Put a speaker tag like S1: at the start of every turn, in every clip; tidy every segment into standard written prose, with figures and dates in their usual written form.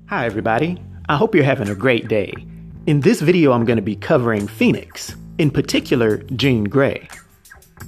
S1: Hi everybody, I hope you're having a great day. In this video I'm going to be covering Phoenix, in particular Jean Grey.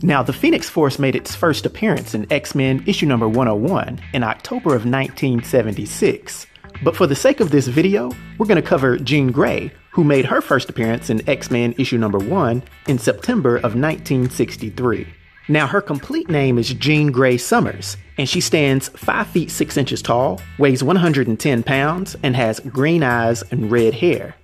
S1: Now the Phoenix Force made its first appearance in X-Men issue number 101 in October of 1976, but for the sake of this video we're going to cover Jean Grey, who made her first appearance in X-Men issue number 1 in September of 1963. Now her complete name is Jean Grey Summers, and she stands 5 feet 6 inches tall, weighs 110 pounds, and has green eyes and red hair.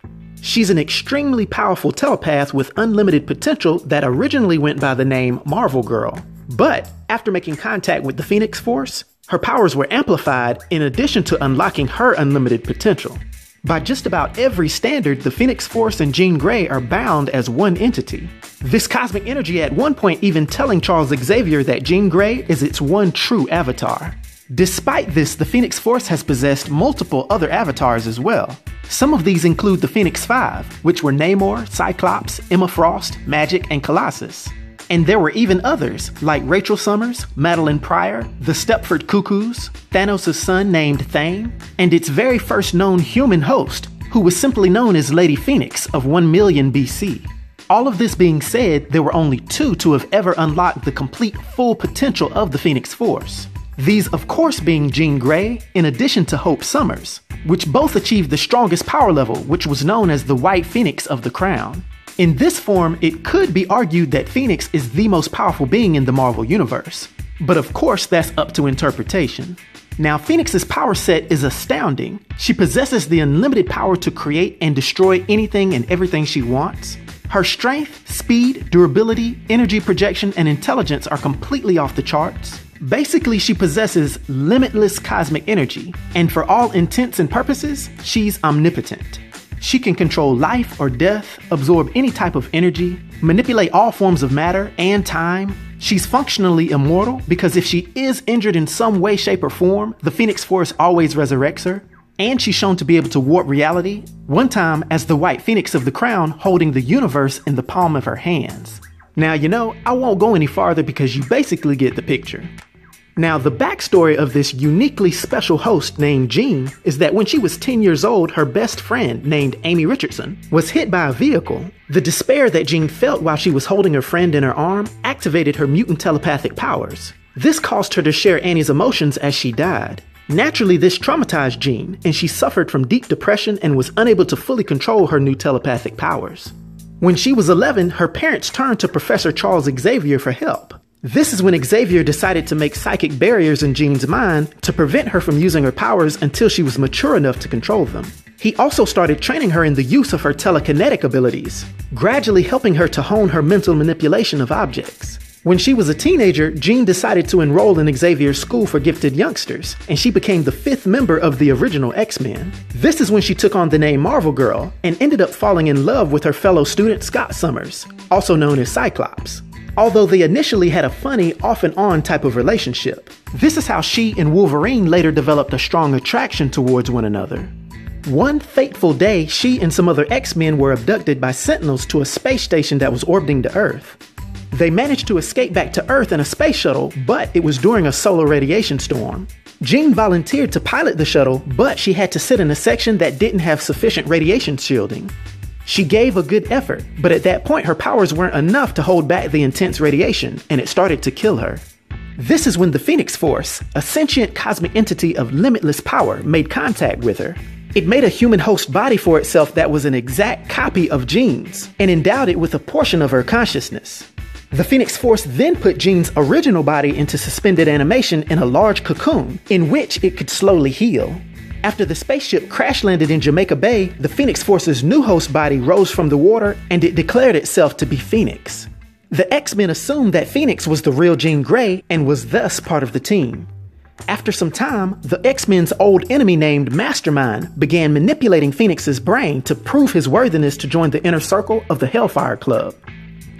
S1: She's an extremely powerful telepath with unlimited potential that originally went by the name Marvel Girl. But after making contact with the Phoenix Force, her powers were amplified in addition to unlocking her unlimited potential. By just about every standard, the Phoenix Force and Jean Grey are bound as one entity. This cosmic energy at one point even telling Charles Xavier that Jean Grey is its one true avatar. Despite this, the Phoenix Force has possessed multiple other avatars as well. Some of these include the Phoenix Five, which were Namor, Cyclops, Emma Frost, Magik, and Colossus. And there were even others, like Rachel Summers, Madeline Pryor, the Stepford Cuckoos, Thanos' son named Thane, and its very first known human host, who was simply known as Lady Phoenix of 1 million BC. All of this being said, there were only 2 to have ever unlocked the complete full potential of the Phoenix Force. These of course being Jean Grey, in addition to Hope Summers, which both achieved the strongest power level, which was known as the White Phoenix of the Crown. In this form, it could be argued that Phoenix is the most powerful being in the Marvel Universe. But of course, that's up to interpretation. Now, Phoenix's power set is astounding. She possesses the unlimited power to create and destroy anything and everything she wants. Her strength, speed, durability, energy projection, and intelligence are completely off the charts. Basically, she possesses limitless cosmic energy, and for all intents and purposes, she's omnipotent. She can control life or death, absorb any type of energy, manipulate all forms of matter and time. She's functionally immortal because if she is injured in some way, shape, or form, the Phoenix Force always resurrects her. And she's shown to be able to warp reality, one time as the White Phoenix of the Crown holding the universe in the palm of her hands. Now, I won't go any farther because you basically get the picture. Now, the backstory of this uniquely special host named Jean is that when she was 10 years old, her best friend, named Amy Richardson, was hit by a vehicle. The despair that Jean felt while she was holding her friend in her arm activated her mutant telepathic powers. This caused her to share Annie's emotions as she died. Naturally, this traumatized Jean, and she suffered from deep depression and was unable to fully control her new telepathic powers. When she was 11, her parents turned to Professor Charles Xavier for help. This is when Xavier decided to make psychic barriers in Jean's mind to prevent her from using her powers until she was mature enough to control them. He also started training her in the use of her telekinetic abilities, gradually helping her to hone her mental manipulation of objects. When she was a teenager, Jean decided to enroll in Xavier's School for Gifted Youngsters, and she became the 5th member of the original X-Men. This is when she took on the name Marvel Girl and ended up falling in love with her fellow student Scott Summers, also known as Cyclops. Although they initially had a funny off and on type of relationship. This is how she and Wolverine later developed a strong attraction towards one another. One fateful day, she and some other X-Men were abducted by Sentinels to a space station that was orbiting the Earth. They managed to escape back to Earth in a space shuttle, but it was during a solar radiation storm. Jean volunteered to pilot the shuttle, but she had to sit in a section that didn't have sufficient radiation shielding. She gave a good effort, but at that point her powers weren't enough to hold back the intense radiation, and it started to kill her. This is when the Phoenix Force, a sentient cosmic entity of limitless power, made contact with her. It made a human host body for itself that was an exact copy of Jean's, and endowed it with a portion of her consciousness. The Phoenix Force then put Jean's original body into suspended animation in a large cocoon, in which it could slowly heal. After the spaceship crash-landed in Jamaica Bay, the Phoenix Force's new host body rose from the water and it declared itself to be Phoenix. The X-Men assumed that Phoenix was the real Jean Grey and was thus part of the team. After some time, the X-Men's old enemy named Mastermind began manipulating Phoenix's brain to prove his worthiness to join the inner circle of the Hellfire Club.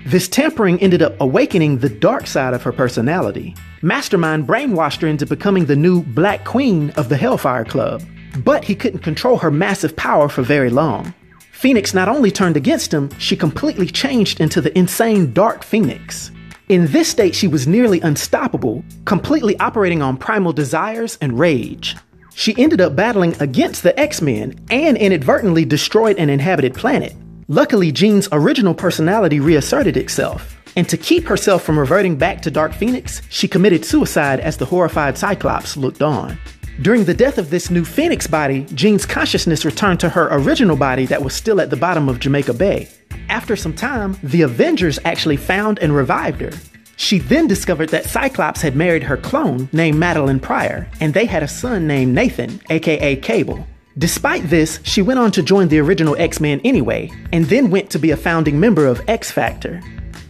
S1: This tampering ended up awakening the dark side of her personality. Mastermind brainwashed her into becoming the new Black Queen of the Hellfire Club. But he couldn't control her massive power for very long. Phoenix not only turned against him, she completely changed into the insane Dark Phoenix. In this state, she was nearly unstoppable, completely operating on primal desires and rage. She ended up battling against the X-Men and inadvertently destroyed an inhabited planet. Luckily, Jean's original personality reasserted itself, and to keep herself from reverting back to Dark Phoenix, she committed suicide as the horrified Cyclops looked on. During the death of this new Phoenix body, Jean's consciousness returned to her original body that was still at the bottom of Jamaica Bay. After some time, the Avengers actually found and revived her. She then discovered that Cyclops had married her clone named Madeline Pryor, and they had a son named Nathan, aka Cable. Despite this, she went on to join the original X-Men anyway, and then went to be a founding member of X-Factor.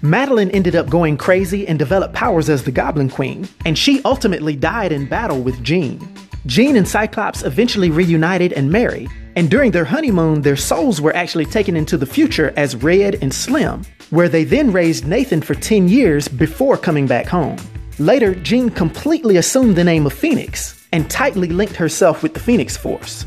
S1: Madeline ended up going crazy and developed powers as the Goblin Queen, and she ultimately died in battle with Jean. Jean and Cyclops eventually reunited and married, and during their honeymoon, their souls were actually taken into the future as Red and Slim, where they then raised Nathan for 10 years before coming back home. Later, Jean completely assumed the name of Phoenix and tightly linked herself with the Phoenix Force.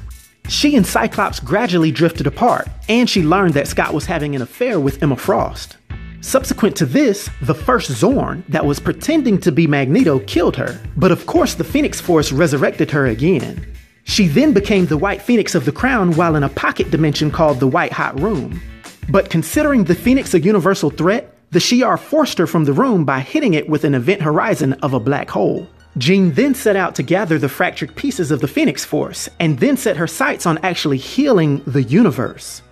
S1: She and Cyclops gradually drifted apart, and she learned that Scott was having an affair with Emma Frost. Subsequent to this, the first Zorn that was pretending to be Magneto killed her, but of course the Phoenix Force resurrected her again. She then became the White Phoenix of the Crown while in a pocket dimension called the White Hot Room. But considering the Phoenix a universal threat, the Shi'ar forced her from the room by hitting it with an event horizon of a black hole. Jean then set out to gather the fractured pieces of the Phoenix Force, and then set her sights on actually healing the universe.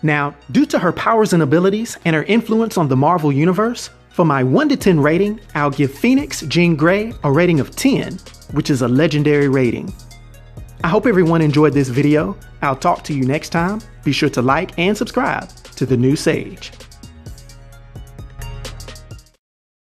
S1: Now, due to her powers and abilities, and her influence on the Marvel Universe, for my 1 to 10 rating, I'll give Phoenix Jean Grey a rating of 10, which is a legendary rating. I hope everyone enjoyed this video. I'll talk to you next time. Be sure to like and subscribe to The New Sage.